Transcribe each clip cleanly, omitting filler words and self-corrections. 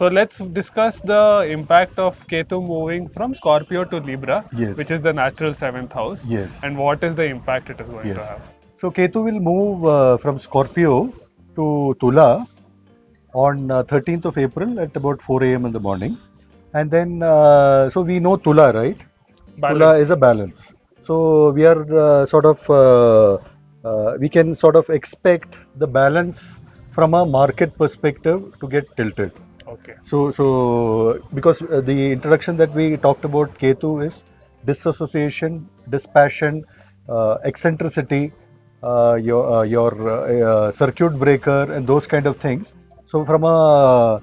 So let's discuss the impact of Ketu moving from Scorpio to Libra, Yes. which is the natural 7th house. Yes. And what is the impact it is going to have? So Ketu will move from Scorpio to Tula on 13th of April at about 4 a.m. in the morning. And then, so we know Tula, right? Tula is a balance. So we are we can sort of expect the balance from a market perspective to get tilted. Okay. So because the introduction that we talked about Ketu is disassociation, dispassion, eccentricity, your circuit breaker, and those kind of things. So from a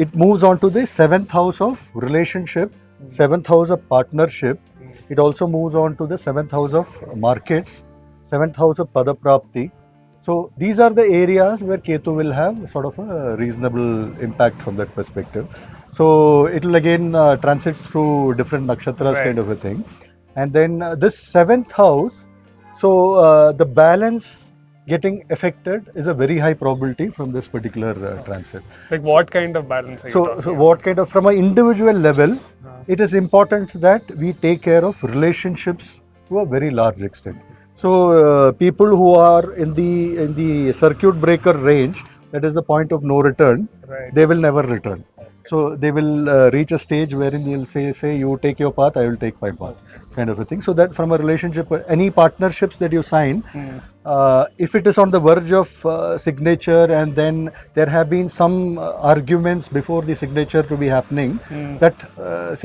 it moves on to the seventh house of relationship, seventh house of partnership. It also moves on to the seventh house of markets, seventh house of padaprapti. So these are the areas where Ketu will have sort of a reasonable impact from that perspective. So it will again transit through different nakshatras, Right. kind of a thing. And then this seventh house, so the balance getting affected is a very high probability from this particular transit. Like what kind of balance are you talking So about? what kind of, from an individual level, it is important that we take care of relationships to a very large extent. So people who are in the circuit breaker range, that is the point of no return, Right. they will never return. So they will reach a stage wherein you'll say you take your path, I will take my path, kind of a thing. So that from a relationship, any partnerships that you sign, if it is on the verge of signature and then there have been some arguments before the signature to be happening, that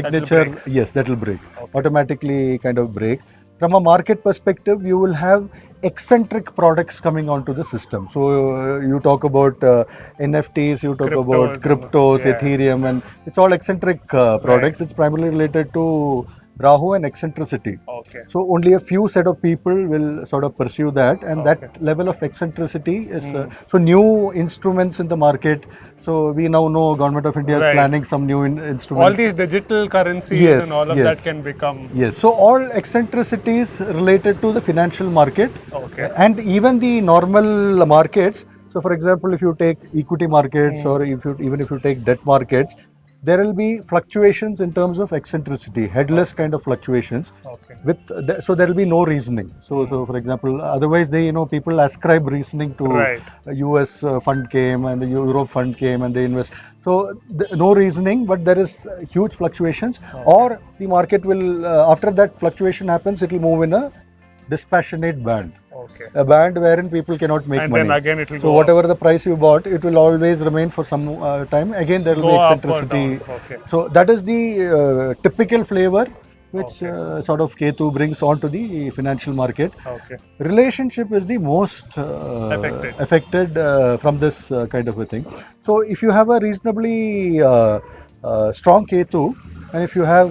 signature, break. yes, that will break, automatically kind of break. From a market perspective, you will have eccentric products coming onto the system. So you talk about NFTs, you talk about cryptos, yeah. Ethereum, and it's all eccentric products. It's primarily related to Rahu and eccentricity. Okay. So only a few set of people will sort of pursue that, and that level of eccentricity is so new instruments in the market. So we now know Government of India is Right. planning some new instruments. All these digital currencies Yes, and all of yes. that can become. Yes, so all eccentricities related to the financial market, Okay. and even the normal markets. So, for example, if you take equity markets or even if you take debt markets, there will be fluctuations in terms of eccentricity, headless kind of fluctuations. Okay. So there will be no reasoning. So for example, otherwise people ascribe reasoning to Right. US fund came and the Europe fund came and they invest. So no reasoning, but there is huge fluctuations. Or the market will after that fluctuation happens, it will move in a dispassionate band. Okay. A band wherein people cannot make And money. then again it will so go whatever the price you bought, it will always remain for some time. Again, there will Go be up or eccentricity. down. Okay. So that is the typical flavor which sort of Ketu brings onto the financial market. Okay. Relationship is the most affected from this kind of a thing. So if you have a reasonably strong Ketu, and if you have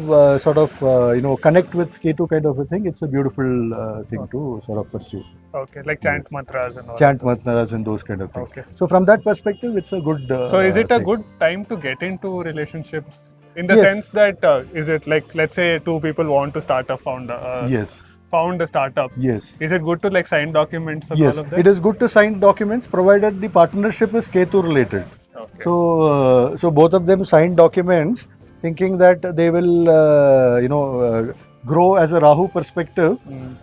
connect with Ketu kind of a thing, it's a beautiful thing to sort of pursue. Okay, like chant mantras and all. Chant mantras and those kind of things. Okay. So from that perspective, it's a good. So is it a thing. good time to get into relationships? In the Yes. sense that is it like, let's say two people want to start a Yes. found a startup. Yes. Is it good to like sign documents and Yes, all of that? it is good to sign documents provided the partnership is Ketu related. Okay. So both of them sign documents thinking that they will grow as a Rahu perspective.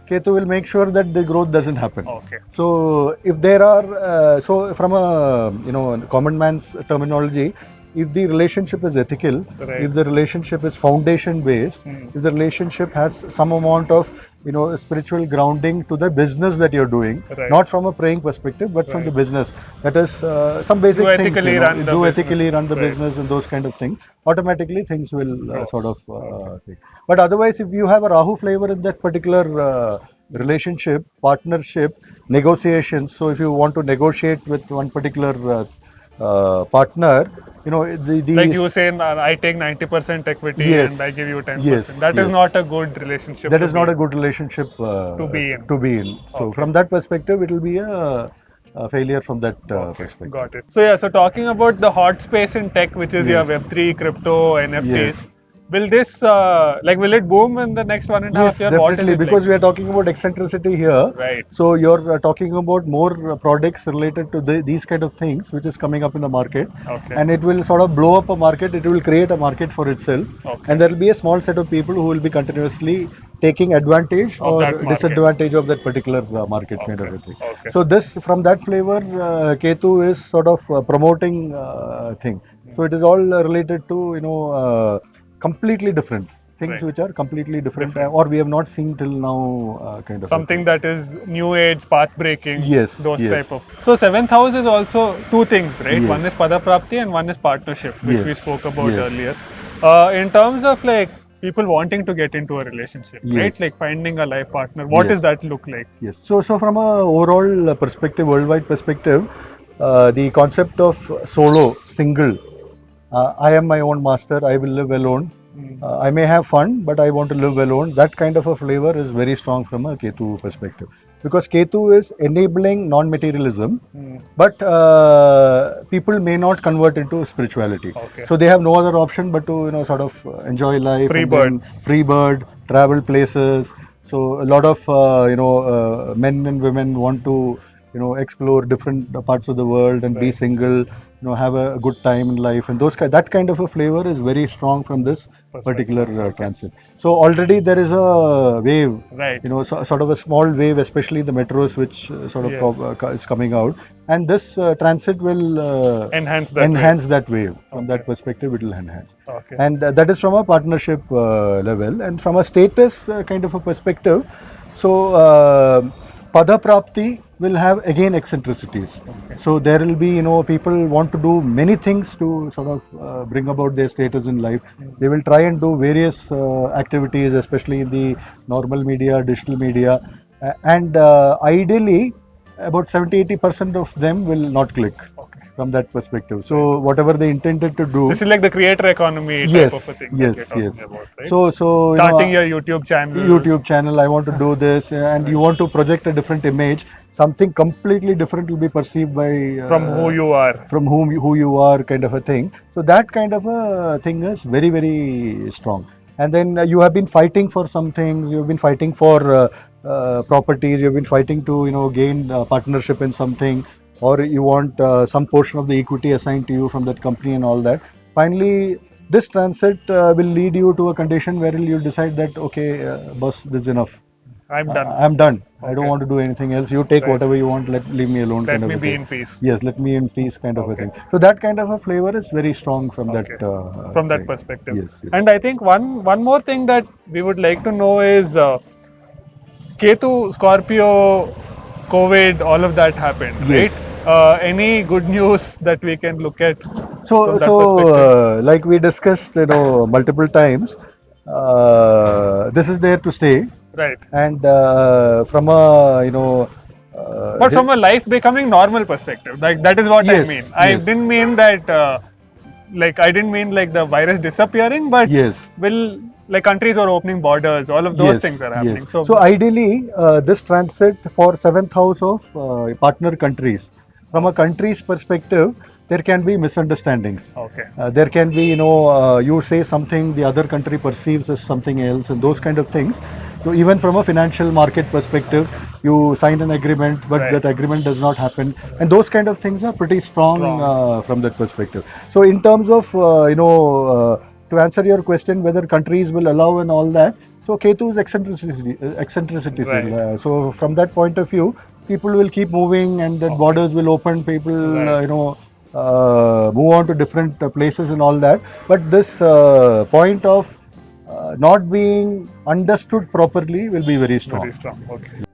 Ketu will make sure that the growth doesn't happen. Okay. So if there are so from a common man's terminology, if the relationship is ethical, Right. if the relationship is foundation based, if the relationship has some amount of spiritual grounding to the business that you're doing, Right. not from a praying perspective, but from the Right. business. That is some basic Do things. ethically run the do business. ethically run the Right. business and those kind of things. Automatically things will sort of thing. But otherwise, if you have a Rahu flavor in that particular relationship, partnership, negotiations. So if you want to negotiate with one particular partner, Like you say, I take 90% equity Yes. and I give you 10%. Yes, That is yes. not a good relationship. that to is not be a good relationship To be in. To be in. So Okay. from that perspective, it will be a failure from that Okay, perspective. got it. So yeah, so talking about the hot space in tech, which is your Yes. Web3, crypto, NFTs. Yes. will this will it boom in the next 1.5 Yes, year? What is definitely, it because like? we are talking about eccentricity here. Right. So you're talking about more products related to these kind of things, which is coming up in the market, Okay. and it will sort of blow up a market. It will create a market for itself, Okay. and there will be a small set of people who will be continuously taking advantage Of or that market. disadvantage of that particular market kind of Okay. a thing. Okay. So this, from that flavor, Ketu is sort of promoting thing. So it is all related to completely different things, Right. which are completely different, Different. or we have not seen till now, kind of a Something thing. that is new age, path breaking, Yes, those yes. type of. So seventh house is also two things, right? One is Yes, Padaprapti and one is partnership, which we yes, spoke about yes, earlier. In terms of like people wanting to get into a relationship, right? yes, Like finding a life partner, what does yes, that look like? yes. So from a overall perspective, worldwide perspective, the concept of solo, single, I am my own master, I will live alone. I may have fun, but I want to live alone. That kind of a flavor is very strong from a Ketu perspective, because Ketu is enabling non-materialism, but people may not convert into spirituality. Okay. So they have no other option but to sort of enjoy life, Free and bird. then free bird, travel places. So a lot of men and women want to explore different parts of the world and be Right. single, have a good time in life, and that kind of a flavor is very strong from this particular Perspective. Okay. transit. So already there is a wave, Right. sort of a small wave, especially in the metros, which sort of Yes. is coming out, and this transit will Enhance that enhance wave. that wave. From Okay. that perspective, it will enhance, Okay. and that is from a partnership level, and from a status kind of a perspective. So Pada Prapti will have again eccentricities. Okay. So there will be, people want to do many things to sort of bring about their status in life. They will try and do various activities, especially in the normal media, digital media, and ideally, about 70-80% of them will not click Okay. from that perspective. So whatever they intended to do, This is like the creator economy type of a yes, thing that yes, you're yes. talking about, right? So Starting your YouTube channel. YouTube channel, I want to do this, and you Right. want to project a different image. Something completely different will be perceived by From who you are. from who you are, kind of a thing. So that kind of a thing is very, very strong. And then you have been fighting for some things. You've been fighting for properties. You've been fighting to gain partnership in something, or you want some portion of the equity assigned to you from that company and all that. Finally, this transit will lead you to a condition where you decide that, okay, boss, this is enough. I'm done. I'm done. I don't Okay. want to do anything else. You take Right. whatever you want. Leave me alone, Let kind of me a be thing. in peace. Yes, let me in peace, kind of a Okay. thing. So that kind of a flavor is very strong from Okay. that. From that Thing. perspective. Yes, yes. And I think one more thing that we would like to know is Ketu, Scorpio, COVID, all of that happened, right? Yes. Any good news that we can look at So, from that perspective? like we discussed, multiple times, this is there to stay, Right. and from a But from a life becoming normal perspective, like that is what I mean. yes, I yes, didn't mean that, like I didn't mean like the virus disappearing, but yes. will like countries are opening borders, all of those things Yes, are yes. happening. So So ideally, this transit for seventh house of partner countries. From a country's perspective, there can be misunderstandings. okay, There can be, you say something, the other country perceives as something else, and those kind of things. So even from a financial market perspective, you sign an agreement, but right, that agreement does not happen, and those kind of things are pretty strong strong, from that perspective. So in terms of, to answer your question, whether countries will allow and all that. So Ketu is eccentricity. right, So from that point of view, people will keep moving, and then okay, borders will open. People, right, move on to different places and all that. But this point of not being understood properly will be very strong. very strong. Okay.